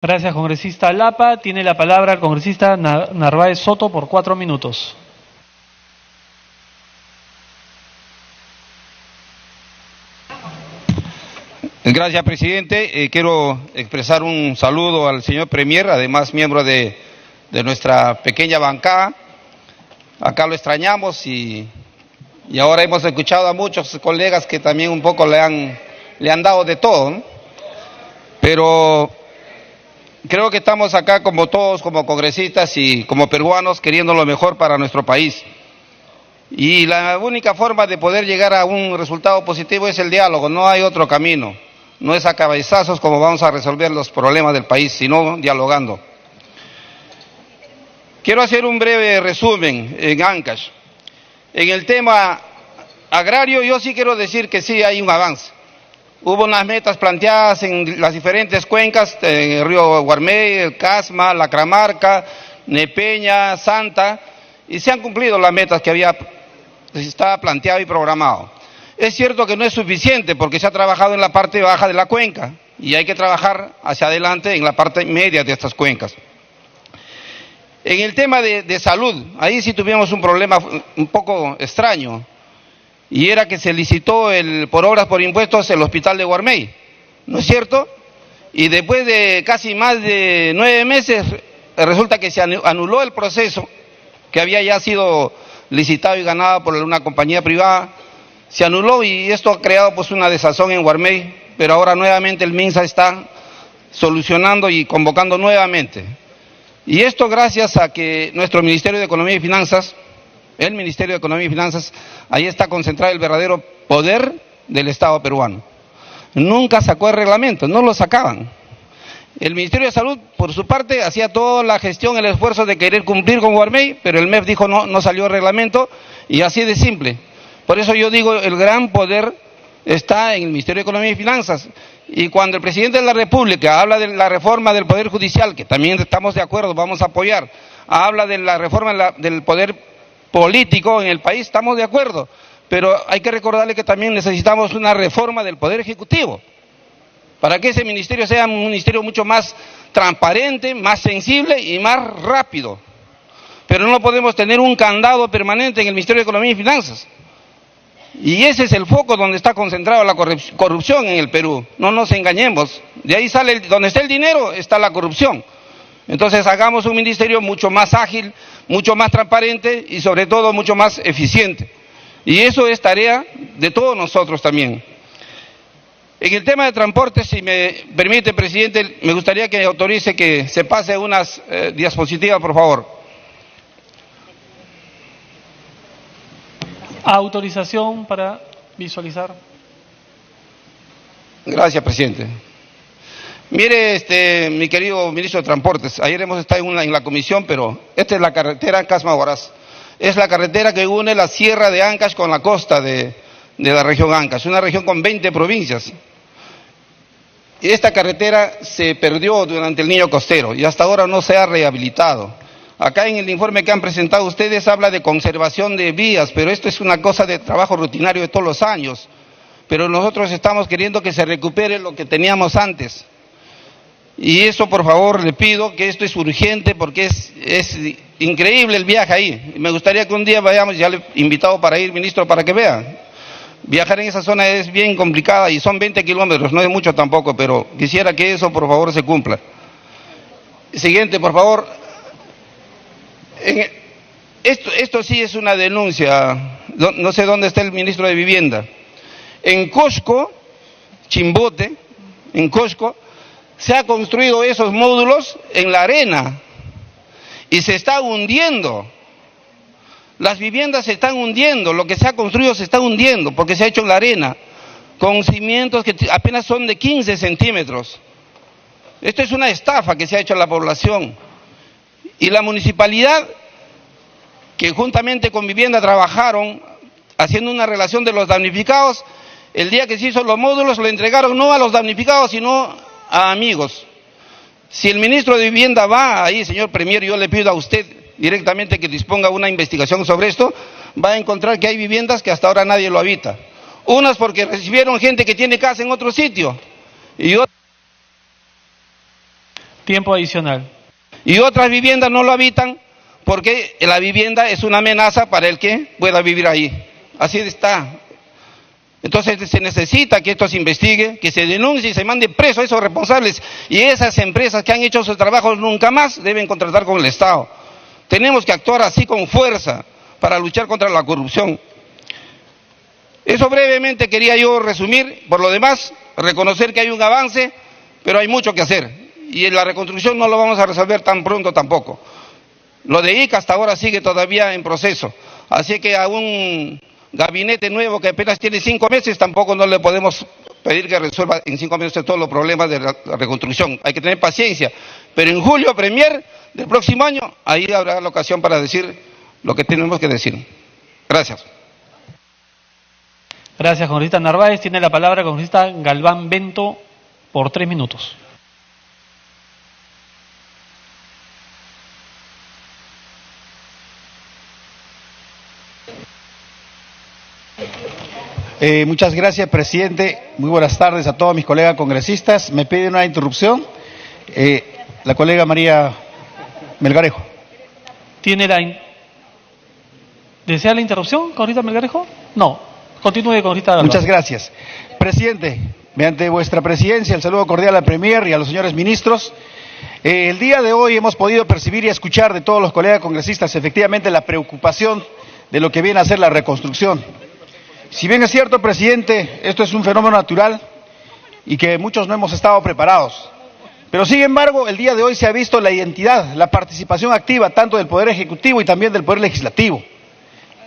Gracias, congresista Lapa. Tiene la palabra el congresista Narváez Soto por 4 minutos. Gracias, presidente. Quiero expresar un saludo al señor Premier, además miembro de nuestra pequeña bancada. Acá lo extrañamos y ahora hemos escuchado a muchos colegas que también un poco le han dado de todo, ¿no? Pero creo que estamos acá como todos, como congresistas y como peruanos, queriendo lo mejor para nuestro país. Y la única forma de poder llegar a un resultado positivo es el diálogo, no hay otro camino. No es a cabezazos como vamos a resolver los problemas del país, sino dialogando. Quiero hacer un breve resumen en Ancash. En el tema agrario yo sí quiero decir que sí hay un avance. Hubo unas metas planteadas en las diferentes cuencas, en el río Guarmey, el Casma, la Cramarca, Nepeña, Santa, y se han cumplido las metas que estaba planteado y programado. Es cierto que no es suficiente porque se ha trabajado en la parte baja de la cuenca y hay que trabajar hacia adelante en la parte media de estas cuencas. En el tema de salud, ahí sí tuvimos un problema un poco extraño, y era que se licitó por obras por impuestos el hospital de Guarmey, ¿no es cierto? Y después de casi más de 9 meses resulta que se anuló el proceso que había ya sido licitado y ganado por una compañía privada. Se anuló y esto ha creado pues una desazón en Guarmey, pero ahora nuevamente el MINSA está solucionando y convocando nuevamente. Y esto gracias a que nuestro Ministerio de Economía y Finanzas, el Ministerio de Economía y Finanzas, ahí está concentrado el verdadero poder del Estado peruano. Nunca sacó el reglamento, no lo sacaban. El Ministerio de Salud, por su parte, hacía toda la gestión, el esfuerzo de querer cumplir con Guarmey, pero el MEF dijo no salió el reglamento, y así de simple. Por eso yo digo, el gran poder está en el Ministerio de Economía y Finanzas. Y cuando el presidente de la República habla de la reforma del Poder Judicial, que también estamos de acuerdo, vamos a apoyar, habla de la reforma del poder político en el país, estamos de acuerdo, pero hay que recordarle que también necesitamos una reforma del Poder Ejecutivo, para que ese ministerio sea un ministerio mucho más transparente, más sensible y más rápido. Pero no podemos tener un candado permanente en el Ministerio de Economía y Finanzas. Y ese es el foco donde está concentrada la corrupción en el Perú. No nos engañemos. De ahí sale, donde está el dinero, está la corrupción. Entonces hagamos un ministerio mucho más ágil, mucho más transparente y sobre todo mucho más eficiente. Y eso es tarea de todos nosotros también. En el tema de transporte, si me permite, presidente, me gustaría que autorice que se pase unas diapositivas, por favor. Autorización para visualizar. Gracias, presidente. Mire, mi querido ministro de Transportes, ayer hemos estado en la comisión, pero esta es la carretera Casma-Huaraz. Es la carretera que une la sierra de Ancash con la costa de la región Ancash, una región con 20 provincias. Y esta carretera se perdió durante el Niño Costero y hasta ahora no se ha rehabilitado. Acá en el informe que han presentado ustedes habla de conservación de vías, pero esto es una cosa de trabajo rutinario de todos los años. Pero nosotros estamos queriendo que se recupere lo que teníamos antes. Y eso, por favor, le pido que esto es urgente porque es increíble el viaje ahí. Me gustaría que un día vayamos, ya le he invitado para ir, ministro, para que vea. Viajar en esa zona es bien complicada y son 20 kilómetros, no es mucho tampoco, pero quisiera que eso, por favor, se cumpla. Siguiente, por favor. Esto sí es una denuncia, no sé dónde está el ministro de Vivienda. En Cosco, Chimbote, en Cosco, se han construido esos módulos en la arena y se está hundiendo. Las viviendas se están hundiendo, lo que se ha construido se está hundiendo porque se ha hecho en la arena, con cimientos que apenas son de 15 centímetros. Esto es una estafa que se ha hecho a la población. Y la municipalidad, que juntamente con Vivienda trabajaron haciendo una relación de los damnificados, el día que se hizo los módulos lo entregaron no a los damnificados, sino a amigos. Si el ministro de Vivienda va ahí, señor Premier, yo le pido a usted directamente que disponga una investigación sobre esto, va a encontrar que hay viviendas que hasta ahora nadie lo habita. Unas porque recibieron gente que tiene casa en otro sitio y otras Tiempo adicional. Y otras viviendas no lo habitan porque la vivienda es una amenaza para el que pueda vivir ahí. Así está. Entonces se necesita que esto se investigue, que se denuncie y se mande preso a esos responsables. Y esas empresas que han hecho sus trabajos nunca más deben contratar con el Estado. Tenemos que actuar así con fuerza para luchar contra la corrupción. Eso brevemente quería yo resumir. Por lo demás, reconocer que hay un avance, pero hay mucho que hacer. Y en la reconstrucción no lo vamos a resolver tan pronto tampoco. Lo de Ica hasta ahora sigue todavía en proceso. Así que a un gabinete nuevo que apenas tiene 5 meses, tampoco no le podemos pedir que resuelva en 5 meses todos los problemas de la reconstrucción. Hay que tener paciencia. Pero en julio, premier del próximo año, ahí habrá la ocasión para decir lo que tenemos que decir. Gracias. Gracias, congresista Narváez. Tiene la palabra el congresista Galván Bento por 3 minutos. Muchas gracias, presidente. Muy buenas tardes a todos mis colegas congresistas. Me pide una interrupción la colega María Melgarejo. ¿Desea la interrupción, congresista Melgarejo? No. Continúe, congresista Galván. Muchas gracias. Presidente, mediante vuestra presidencia, el saludo cordial al premier y a los señores ministros. El día de hoy hemos podido percibir y escuchar de todos los colegas congresistas efectivamente la preocupación de lo que viene a ser la reconstrucción. Si bien es cierto, presidente, esto es un fenómeno natural y que muchos no hemos estado preparados, pero sin embargo el día de hoy se ha visto la identidad, la participación activa tanto del Poder Ejecutivo y también del Poder Legislativo.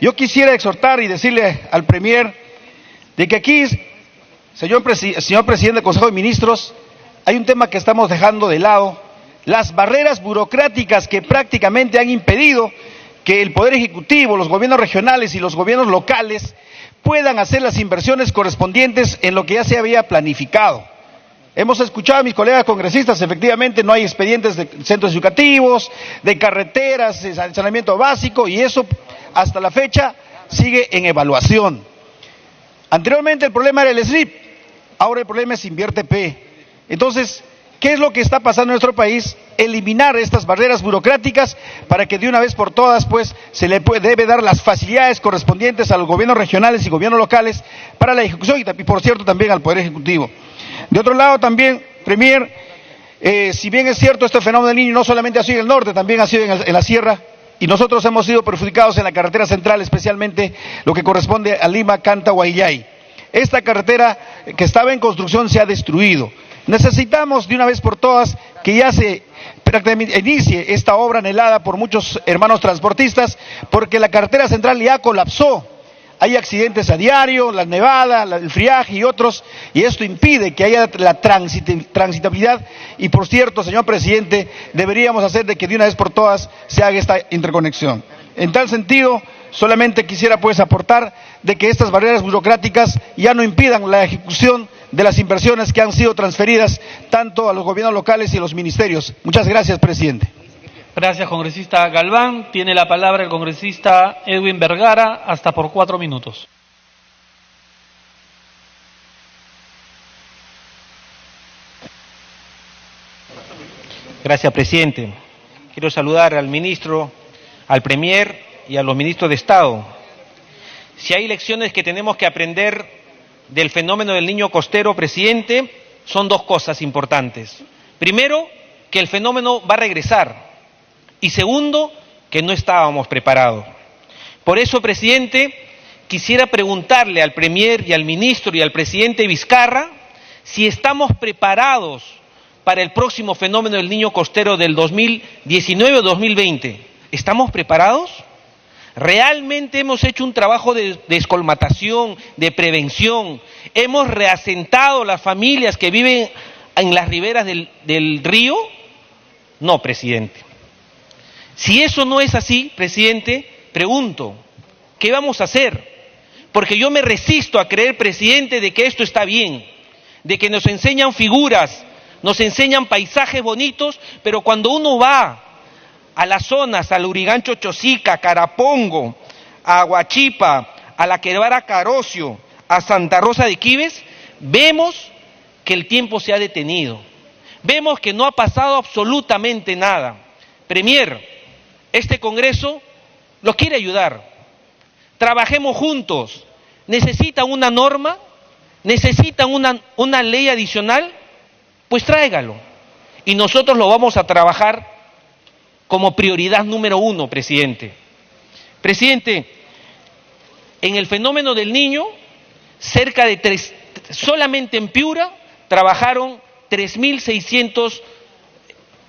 Yo quisiera exhortar y decirle al premier de que aquí, señor presidente del Consejo de Ministros, hay un tema que estamos dejando de lado, las barreras burocráticas que prácticamente han impedido que el Poder Ejecutivo, los gobiernos regionales y los gobiernos locales puedan hacer las inversiones correspondientes en lo que ya se había planificado. Hemos escuchado a mis colegas congresistas, efectivamente no hay expedientes de centros educativos, de carreteras, de saneamiento básico, y eso hasta la fecha sigue en evaluación. Anteriormente el problema era el SRIP, ahora el problema es Invierte P. Entonces, ¿qué es lo que está pasando en nuestro país? Eliminar estas barreras burocráticas para que de una vez por todas pues se le debe dar las facilidades correspondientes a los gobiernos regionales y gobiernos locales para la ejecución y por cierto también al Poder Ejecutivo. De otro lado también, premier, si bien es cierto este fenómeno del Niño no solamente ha sido en el norte, también ha sido en la sierra, y nosotros hemos sido perjudicados en la carretera central, especialmente lo que corresponde a Lima, Canta, Guayllay. Esta carretera que estaba en construcción se ha destruido. Necesitamos de una vez por todas que ya se inicie esta obra anhelada por muchos hermanos transportistas, porque la carretera central ya colapsó. Hay accidentes a diario, la nevada, el friaje y otros, y esto impide que haya la transitabilidad. Y por cierto, señor presidente, deberíamos hacer de que de una vez por todas se haga esta interconexión. En tal sentido, solamente quisiera pues aportar de que estas barreras burocráticas ya no impidan la ejecución de las inversiones que han sido transferidas tanto a los gobiernos locales y a los ministerios. Muchas gracias, presidente. Gracias, congresista Galván. Tiene la palabra el congresista Edwin Vergara, hasta por 4 minutos. Gracias, presidente. Quiero saludar al ministro, al premier y a los ministros de Estado. Si hay lecciones que tenemos que aprender del fenómeno del niño costero, presidente, son 2 cosas importantes. Primero, que el fenómeno va a regresar. Y segundo, que no estábamos preparados. Por eso, presidente, quisiera preguntarle al premier y al ministro y al presidente Vizcarra si estamos preparados para el próximo fenómeno del niño costero del 2019 o 2020. ¿Estamos preparados? ¿Realmente hemos hecho un trabajo de descolmatación, de prevención? ¿Hemos reasentado las familias que viven en las riberas del río? No, presidente. Si eso no es así, presidente, pregunto, ¿qué vamos a hacer? Porque yo me resisto a creer, presidente, de que esto está bien, de que nos enseñan figuras, nos enseñan paisajes bonitos, pero cuando uno va a las zonas, al Lurigancho Chosica, Carapongo, a Huachipa, a la Quebrada Carocio, a Santa Rosa de Quibes, vemos que el tiempo se ha detenido. Vemos que no ha pasado absolutamente nada. Premier, este Congreso los quiere ayudar. Trabajemos juntos. ¿Necesitan una norma? ¿Necesitan una ley adicional? Pues tráigalo. Y nosotros lo vamos a trabajar como prioridad número 1, presidente. Presidente, en el fenómeno del niño, solamente en Piura trabajaron 3.600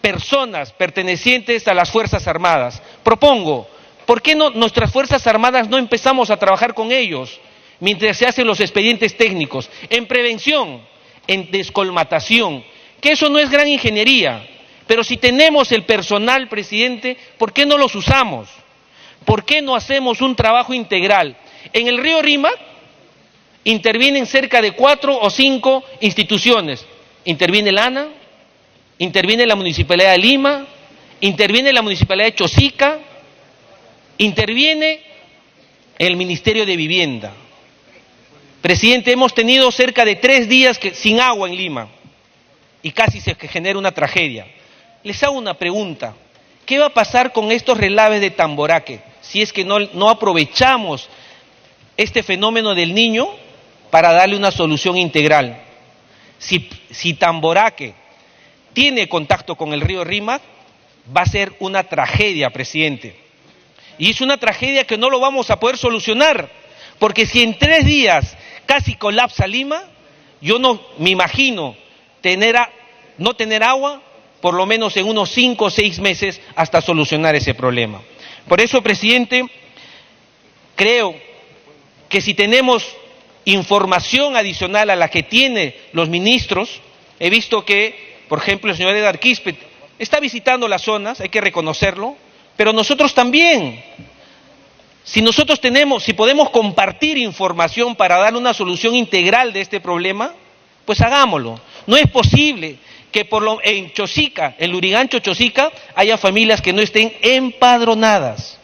personas pertenecientes a las Fuerzas Armadas. Propongo, ¿por qué no nuestras Fuerzas Armadas no empezamos a trabajar con ellos mientras se hacen los expedientes técnicos, en prevención, en descolmatación, que eso no es gran ingeniería, pero si tenemos el personal, presidente, ¿por qué no los usamos? ¿Por qué no hacemos un trabajo integral? En el río Rímac intervienen cerca de 4 o 5 instituciones. Interviene el ANA, interviene la Municipalidad de Lima, interviene la Municipalidad de Chosica, interviene el Ministerio de Vivienda. Presidente, hemos tenido cerca de 3 días sin agua en Lima y casi se genera una tragedia. Les hago una pregunta. ¿Qué va a pasar con estos relaves de Tamboraque si es que no aprovechamos este fenómeno del niño para darle una solución integral? Si Tamboraque tiene contacto con el río Rímac, va a ser una tragedia, presidente. Y es una tragedia que no lo vamos a poder solucionar, porque si en 3 días casi colapsa Lima, yo no me imagino no tener agua, por lo menos en unos 5 o 6 meses hasta solucionar ese problema. Por eso, presidente, creo que si tenemos información adicional a la que tienen los ministros, he visto que, por ejemplo, el señor Edgar Quispe está visitando las zonas, hay que reconocerlo, pero nosotros también. Si podemos compartir información para dar una solución integral de este problema, pues hagámoslo. No es posible que en Chosica, en Lurigancho, Chosica, haya familias que no estén empadronadas.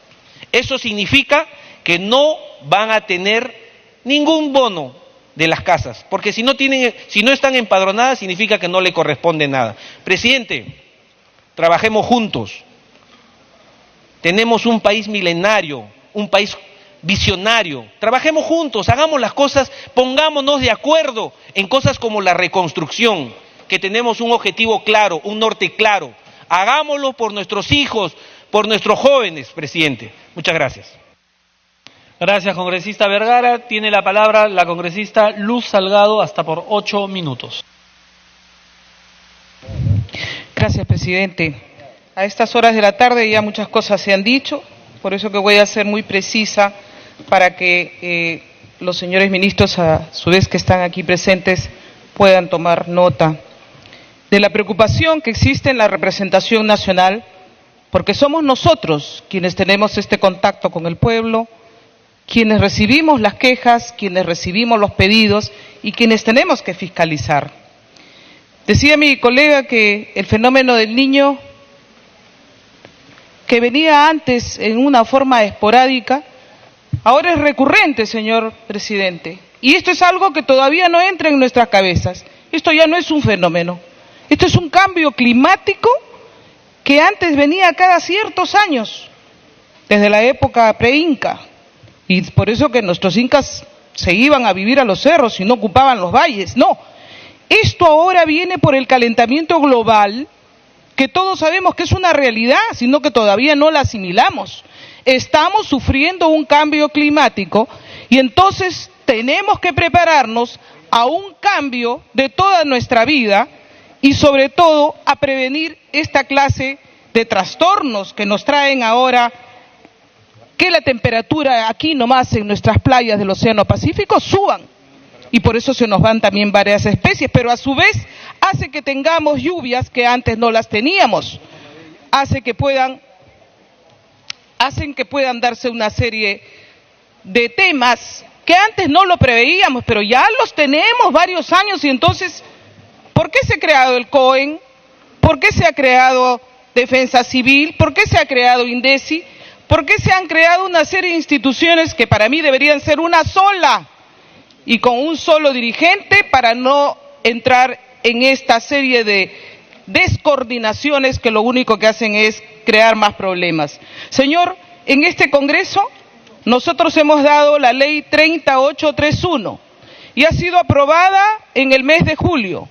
Eso significa que no van a tener ningún bono de las casas, porque si no están empadronadas significa que no le corresponde nada. Presidente, trabajemos juntos. Tenemos un país milenario, un país visionario. Trabajemos juntos, hagamos las cosas, pongámonos de acuerdo en cosas como la reconstrucción, que tenemos un objetivo claro, un norte claro. Hagámoslo por nuestros hijos, por nuestros jóvenes, presidente. Muchas gracias. Gracias, congresista Vergara. Tiene la palabra la congresista Luz Salgado, hasta por 8 minutos. Gracias, presidente. A estas horas de la tarde ya muchas cosas se han dicho, por eso que voy a ser muy precisa para que los señores ministros, a su vez que están aquí presentes, puedan tomar nota de la preocupación que existe en la representación nacional, porque somos nosotros quienes tenemos este contacto con el pueblo, quienes recibimos las quejas, quienes recibimos los pedidos y quienes tenemos que fiscalizar. Decía mi colega que el fenómeno del niño, que venía antes en una forma esporádica, ahora es recurrente, señor presidente. Y esto es algo que todavía no entra en nuestras cabezas. Esto ya no es un fenómeno. Esto es un cambio climático que antes venía cada ciertos años, desde la época pre-inca. Y por eso que nuestros incas se iban a vivir a los cerros y no ocupaban los valles. No, esto ahora viene por el calentamiento global, que todos sabemos que es una realidad, sino que todavía no la asimilamos. Estamos sufriendo un cambio climático y entonces tenemos que prepararnos a un cambio de toda nuestra vida y sobre todo a prevenir esta clase de trastornos que nos traen ahora que la temperatura aquí nomás en nuestras playas del Océano Pacífico suban. Y por eso se nos van también varias especies, pero a su vez hace que tengamos lluvias que antes no las teníamos, hacen que puedan darse una serie de temas que antes no lo preveíamos, pero ya los tenemos varios años. Y entonces, ¿por qué se ha creado el COEN? ¿Por qué se ha creado Defensa Civil? ¿Por qué se ha creado INDECI? ¿Por qué se han creado una serie de instituciones que para mí deberían ser una sola y con un solo dirigente para no entrar en esta serie de descoordinaciones que lo único que hacen es crear más problemas. Señor, en este Congreso nosotros hemos dado la ley 3831 y ha sido aprobada en el mes de julio.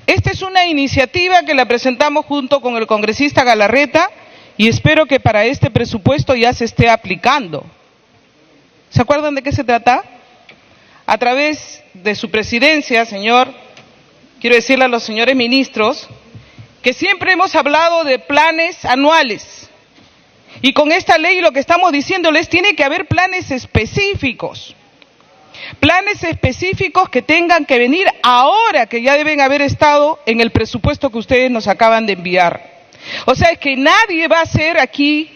Esta es una iniciativa que la presentamos junto con el congresista Galarreta y espero que para este presupuesto ya se esté aplicando. ¿Se acuerdan de qué se trata? A través de su presidencia, señor, quiero decirle a los señores ministros que siempre hemos hablado de planes anuales. Y con esta ley lo que estamos diciéndoles, tiene que haber planes específicos. Planes específicos que tengan que venir ahora, que ya deben haber estado en el presupuesto que ustedes nos acaban de enviar. O sea, es que nadie va a hacer aquí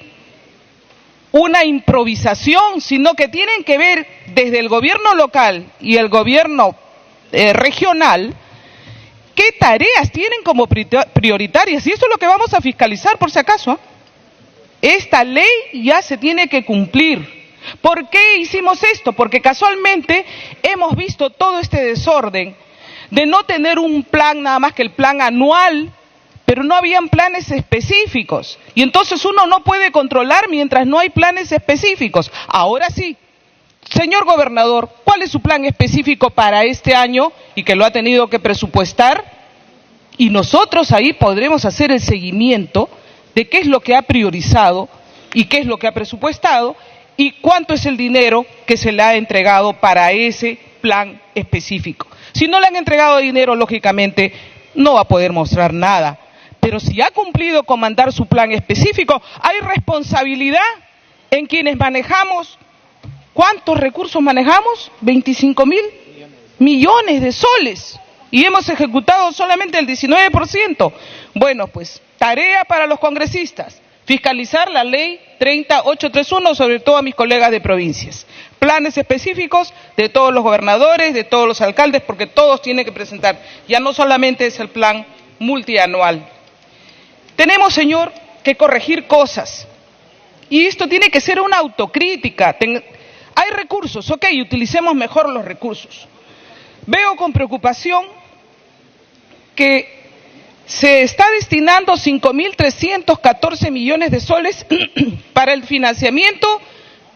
una improvisación, sino que tienen que ver desde el gobierno local y el gobierno regional qué tareas tienen como prioritarias. Y esto es lo que vamos a fiscalizar, por si acaso, ¿eh? Esta ley ya se tiene que cumplir. ¿Por qué hicimos esto? Porque casualmente hemos visto todo este desorden de no tener un plan, nada más que el plan anual, pero no habían planes específicos. Y entonces uno no puede controlar mientras no hay planes específicos. Ahora sí, señor gobernador, ¿cuál es su plan específico para este año y que lo ha tenido que presupuestar? Y nosotros ahí podremos hacer el seguimiento de qué es lo que ha priorizado y qué es lo que ha presupuestado y cuánto es el dinero que se le ha entregado para ese plan específico. Si no le han entregado dinero, lógicamente no va a poder mostrar nada. Pero si ha cumplido con mandar su plan específico, hay responsabilidad en quienes manejamos. ¿Cuántos recursos manejamos? 25.000 millones de soles. Y hemos ejecutado solamente el 19%. Bueno, pues tarea para los congresistas, fiscalizar la ley 3831, sobre todo a mis colegas de provincias. Planes específicos de todos los gobernadores, de todos los alcaldes, porque todos tienen que presentar. Ya no solamente es el plan multianual. Tenemos, señor, que corregir cosas. Y esto tiene que ser una autocrítica. Hay recursos, ok, utilicemos mejor los recursos. Veo con preocupación que se está destinando 5.314 millones de soles para el financiamiento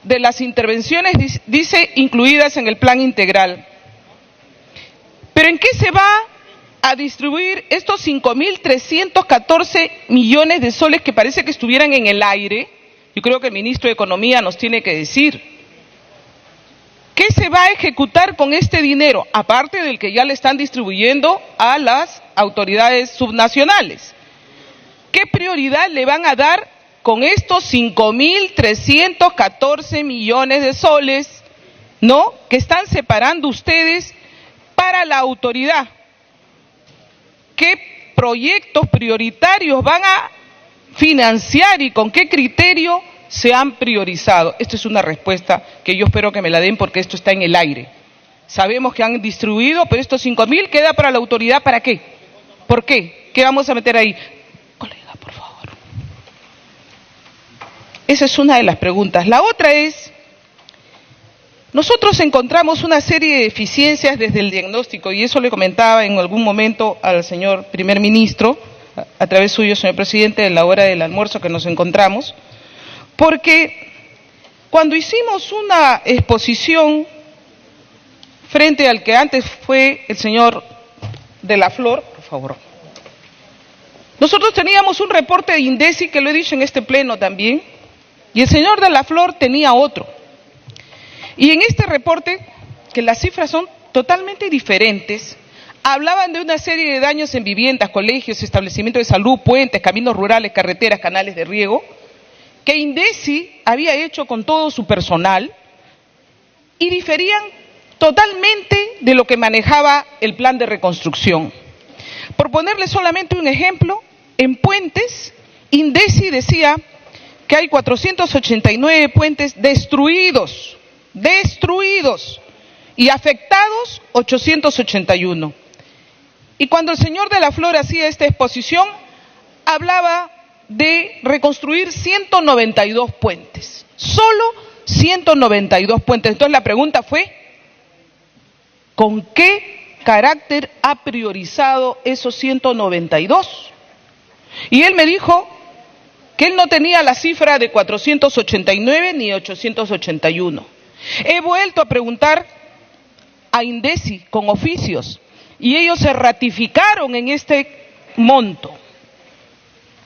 de las intervenciones, dice, incluidas en el plan integral. ¿Pero en qué se va a distribuir estos 5.314 millones de soles que parece que estuvieran en el aire? Yo creo que el ministro de Economía nos tiene que decir. ¿Qué se va a ejecutar con este dinero? Aparte del que ya le están distribuyendo a las autoridades subnacionales. ¿Qué prioridad le van a dar con estos 5.314 millones de soles, ¿no?, que están separando ustedes para la autoridad? ¿Qué proyectos prioritarios van a financiar y con qué criterio se han priorizado? Esta es una respuesta que yo espero que me la den porque esto está en el aire. Sabemos que han distribuido, pero estos 5.000 queda para la autoridad, ¿para qué? ¿Por qué? ¿Qué vamos a meter ahí? Colega, por favor. Esa es una de las preguntas. La otra es, nosotros encontramos una serie de deficiencias desde el diagnóstico, y eso le comentaba en algún momento al señor primer ministro, a través suyo, señor presidente, en la hora del almuerzo que nos encontramos, porque cuando hicimos una exposición frente al que antes fue el señor de la Flor, por favor, nosotros teníamos un reporte de INDECI, que lo he dicho en este pleno también, y el señor de la Flor tenía otro. Y en este reporte, que las cifras son totalmente diferentes, hablaban de una serie de daños en viviendas, colegios, establecimientos de salud, puentes, caminos rurales, carreteras, canales de riego, que INDECI había hecho con todo su personal y diferían totalmente de lo que manejaba el plan de reconstrucción. Por ponerle solamente un ejemplo, en puentes, INDECI decía que hay 489 puentes destruidos, y afectados 881. Y cuando el señor de la Flor hacía esta exposición, hablaba de reconstruir 192 puentes, solo 192 puentes. Entonces la pregunta fue, ¿con qué carácter ha priorizado esos 192? Y él me dijo que él no tenía la cifra de 489 ni 881. He vuelto a preguntar a INDECI con oficios y ellos se ratificaron en este monto.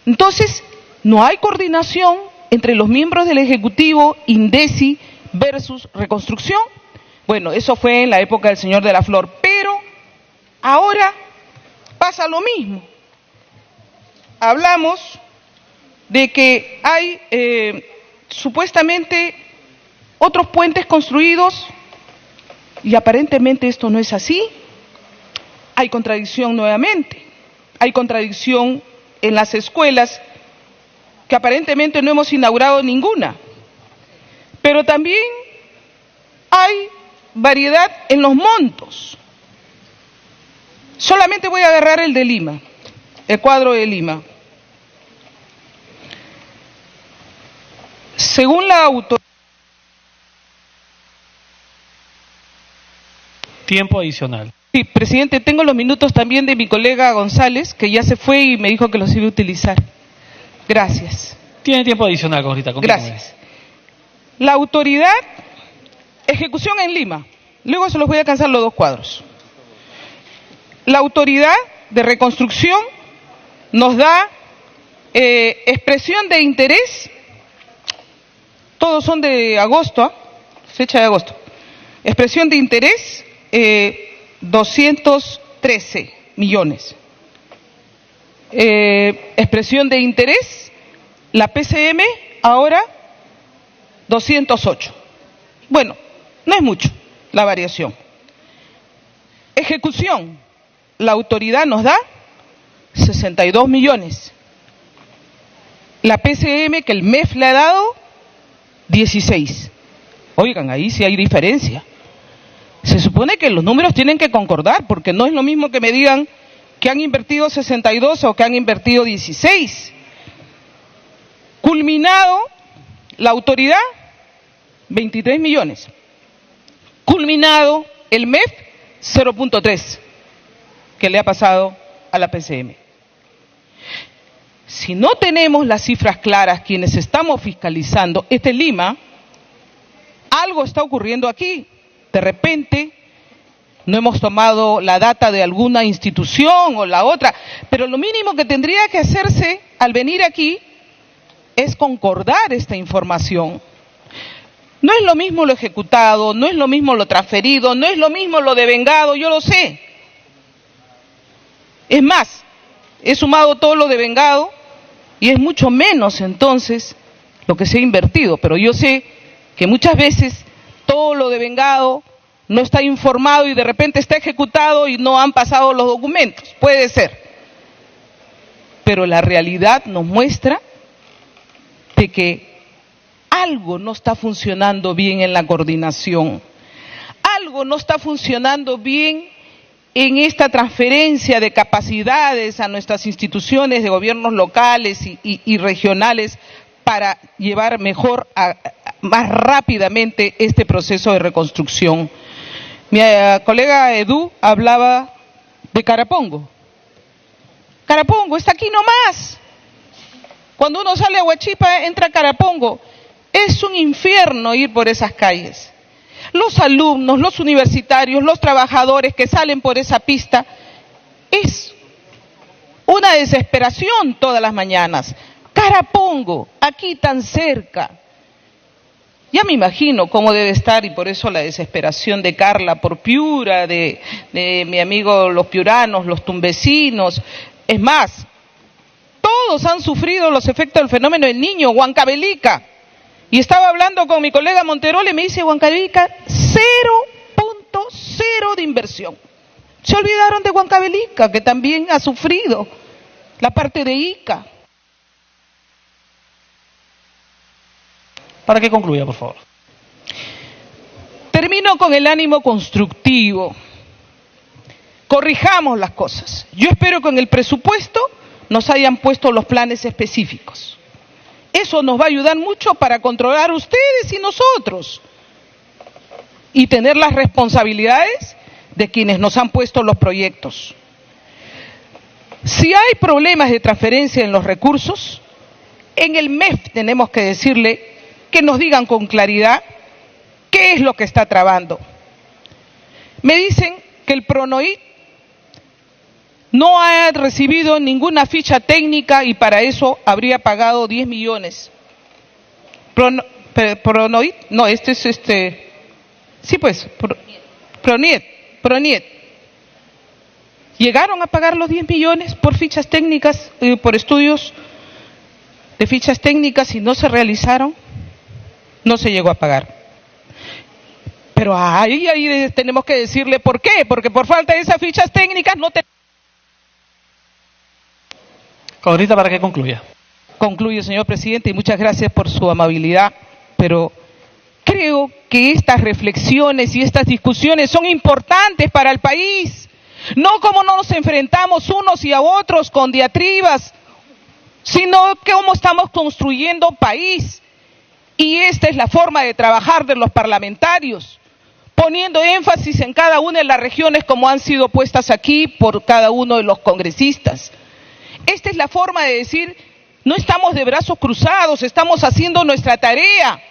Entonces, no hay coordinación entre los miembros del Ejecutivo, INDECI versus Reconstrucción. Bueno, eso fue en la época del señor de la Flor, pero ahora pasa lo mismo. Hablamos de que hay supuestamente otros puentes construidos y aparentemente esto no es así. Hay contradicción nuevamente, hay contradicción en las escuelas que aparentemente no hemos inaugurado ninguna, pero también hay variedad en los montos. Solamente voy a agarrar el de Lima, el cuadro de Lima. Según la autoridad... Tiempo adicional. Sí, presidente, tengo los minutos también de mi colega González, que ya se fue y me dijo que los iba a utilizar. Gracias. Tiene tiempo adicional, congresista. Continúe. Gracias. La autoridad, ejecución en Lima. Luego se los voy a alcanzar los dos cuadros. La autoridad de reconstrucción nos da expresión de interés. Todos son de agosto, fecha de agosto. Expresión de interés, 213 millones. Expresión de interés, la PCM ahora 208. Bueno, no es mucho la variación. Ejecución, la autoridad nos da 62 millones. La PCM que el MEF le ha dado 16. Oigan, ahí sí hay diferencia. Se supone que los números tienen que concordar, porque no es lo mismo que me digan que han invertido 62 o que han invertido 16. Culminado, la autoridad, 23 millones. Culminado, el MEF, 0.3, que le ha pasado a la PCM. Si no tenemos las cifras claras, quienes estamos fiscalizando, Lima, algo está ocurriendo aquí. De repente, no hemos tomado la data de alguna institución o la otra, pero lo mínimo que tendría que hacerse al venir aquí es concordar esta información. No es lo mismo lo ejecutado, no es lo mismo lo transferido, no es lo mismo lo devengado, yo lo sé. Es más, he sumado todo lo devengado y es mucho menos entonces lo que se ha invertido, pero yo sé que muchas veces todo lo devengado no está informado y de repente está ejecutado y no han pasado los documentos, puede ser. Pero la realidad nos muestra de que algo no está funcionando bien en la coordinación, algo no está funcionando bien en esta transferencia de capacidades a nuestras instituciones de gobiernos locales y regionales para llevar mejor, más rápidamente este proceso de reconstrucción. Mi colega Edu hablaba de Carapongo. Carapongo está aquí nomás. Cuando uno sale a Huachipa, entra a Carapongo. Es un infierno ir por esas calles. Los alumnos, los universitarios, los trabajadores que salen por esa pista, es una desesperación todas las mañanas. Carapongo, aquí tan cerca. Ya me imagino cómo debe estar, y por eso la desesperación de Carla por Piura, de mi amigo los piuranos, los tumbesinos. Es más, todos han sufrido los efectos del fenómeno del Niño. Huancavelica. Y estaba hablando con mi colega Monterol y me dice, Huancavelica, 0.0 de inversión. Se olvidaron de Huancavelica, que también ha sufrido la parte de Ica. Para que concluya, por favor. Termino con el ánimo constructivo. Corrijamos las cosas. Yo espero que en el presupuesto nos hayan puesto los planes específicos. Eso nos va a ayudar mucho para controlar ustedes y nosotros. Y tener las responsabilidades de quienes nos han puesto los proyectos. Si hay problemas de transferencia en los recursos, en el MEF tenemos que decirle que nos digan con claridad qué es lo que está trabando. Me dicen que el PRONOIT no ha recibido ninguna ficha técnica y para eso habría pagado 10 millones. PRONOIT, no, sí pues, PRONIET. ¿Llegaron a pagar los 10 millones por fichas técnicas, por estudios de fichas técnicas y no se realizaron? No se llegó a pagar. Pero ahí tenemos que decirle por qué, porque por falta de esas fichas técnicas no te... Congresista, para que concluya. Concluye, señor presidente, y muchas gracias por su amabilidad, pero creo que estas reflexiones y estas discusiones son importantes para el país. No como nos enfrentamos unos y a otros con diatribas, sino cómo estamos construyendo país. Y esta es la forma de trabajar de los parlamentarios, poniendo énfasis en cada una de las regiones como han sido puestas aquí por cada uno de los congresistas. Esta es la forma de decir, no estamos de brazos cruzados, estamos haciendo nuestra tarea.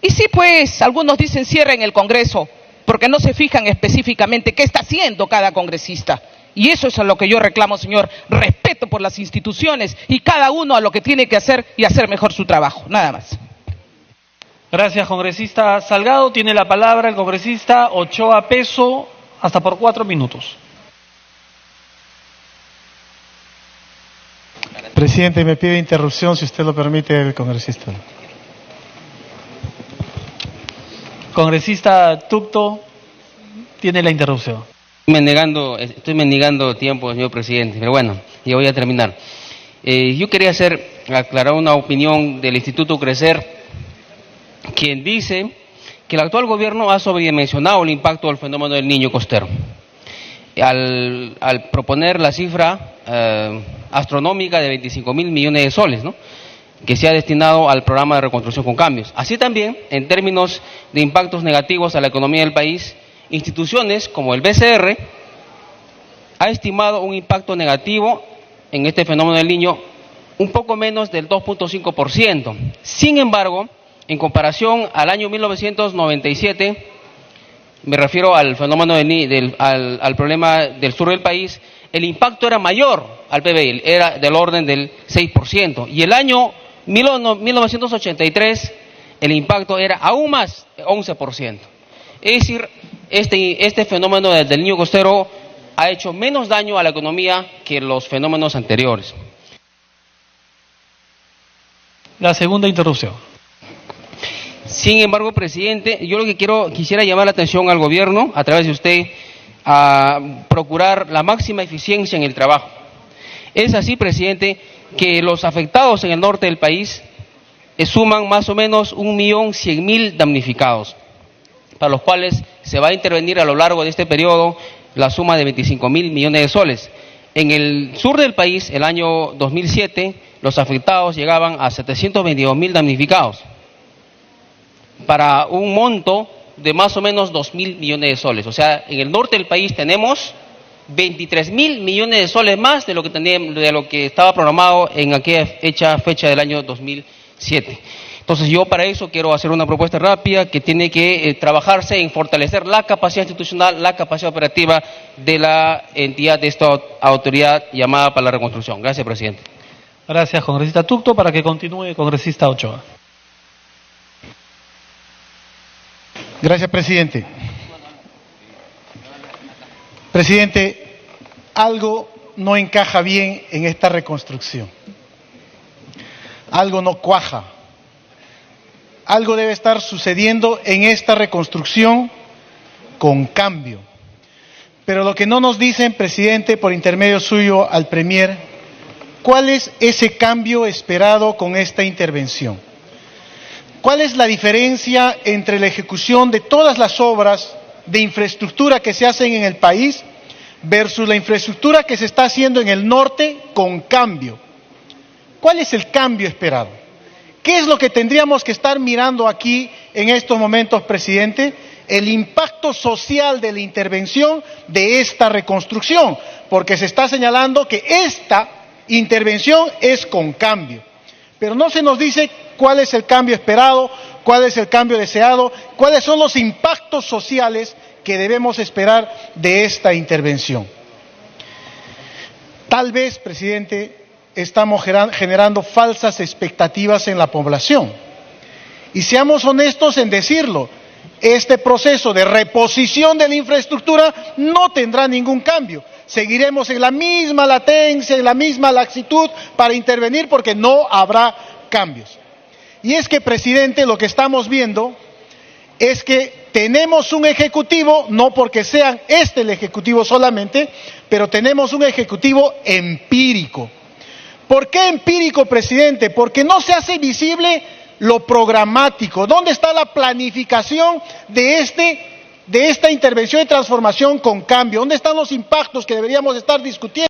Y sí, pues, algunos dicen cierren el Congreso, porque no se fijan específicamente qué está haciendo cada congresista. Y eso es a lo que yo reclamo, señor, respeto por las instituciones y cada uno a lo que tiene que hacer y hacer mejor su trabajo, nada más. Gracias, congresista Salgado. Tiene la palabra el congresista Ochoa Peso, hasta por 4 minutos. Presidente, me pide interrupción, si usted lo permite, el congresista. Congresista Tupto, tiene la interrupción. Estoy mendigando tiempo, señor presidente, pero bueno, ya voy a terminar. Yo quería aclarar una opinión del Instituto Crecer, quien dice que el actual gobierno ha sobredimensionado el impacto del fenómeno del niño costero. Al proponer la cifra astronómica de 25.000 millones de soles, ¿no?, que se ha destinado al programa de reconstrucción con cambios. Así también, en términos de impactos negativos a la economía del país, instituciones como el BCR ha estimado un impacto negativo en este fenómeno del niño un poco menos del 2.5%. Sin embargo, en comparación al año 1997, me refiero al fenómeno al problema del sur del país, el impacto era mayor al PBI, era del orden del 6%. Y el año 1983, el impacto era aún más, 11%. Es decir, este fenómeno del niño costero ha hecho menos daño a la economía que los fenómenos anteriores. La segunda interrupción. Sin embargo, presidente, yo lo que quisiera llamar la atención al gobierno, a través de usted, a procurar la máxima eficiencia en el trabajo. Es así, presidente, que los afectados en el norte del país suman más o menos 1.100.000 damnificados, para los cuales se va a intervenir a lo largo de este periodo la suma de 25.000 millones de soles. En el sur del país, el año 2007, los afectados llegaban a 722.000 damnificados, para un monto de más o menos 2.000 millones de soles. O sea, en el norte del país tenemos 23.000 millones de soles más de lo que estaba programado en aquella fecha del año 2007. Entonces yo para eso quiero hacer una propuesta rápida que tiene que trabajarse en fortalecer la capacidad institucional, la capacidad operativa de la entidad de esta autoridad llamada para la reconstrucción. Gracias, presidente. Gracias, congresista Tupto. Para que continúe, congresista Ochoa. Gracias, presidente. Presidente, algo no encaja bien en esta reconstrucción. Algo no cuaja. Algo debe estar sucediendo en esta reconstrucción con cambio. Pero lo que no nos dicen, presidente, por intermedio suyo al Premier, ¿cuál es ese cambio esperado con esta intervención? ¿Cuál es la diferencia entre la ejecución de todas las obras de infraestructura que se hacen en el país versus la infraestructura que se está haciendo en el norte con cambio? ¿Cuál es el cambio esperado? ¿Qué es lo que tendríamos que estar mirando aquí en estos momentos, presidente? el impacto social de la intervención de esta reconstrucción, porque se está señalando que esta intervención es con cambio, pero no se nos dice cuál es el cambio esperado, cuál es el cambio deseado, cuáles son los impactos sociales que debemos esperar de esta intervención. Tal vez, presidente, estamos generando falsas expectativas en la población. Y seamos honestos en decirlo, este proceso de reposición de la infraestructura no tendrá ningún cambio. Seguiremos en la misma latencia, en la misma laxitud para intervenir porque no habrá cambios. Y es que, presidente, lo que estamos viendo es que tenemos un ejecutivo, no porque sean el ejecutivo solamente, pero tenemos un ejecutivo empírico. ¿Por qué empírico, presidente? Porque no se hace visible lo programático. ¿Dónde está la planificación de esta intervención y transformación con cambio? ¿Dónde están los impactos que deberíamos estar discutiendo?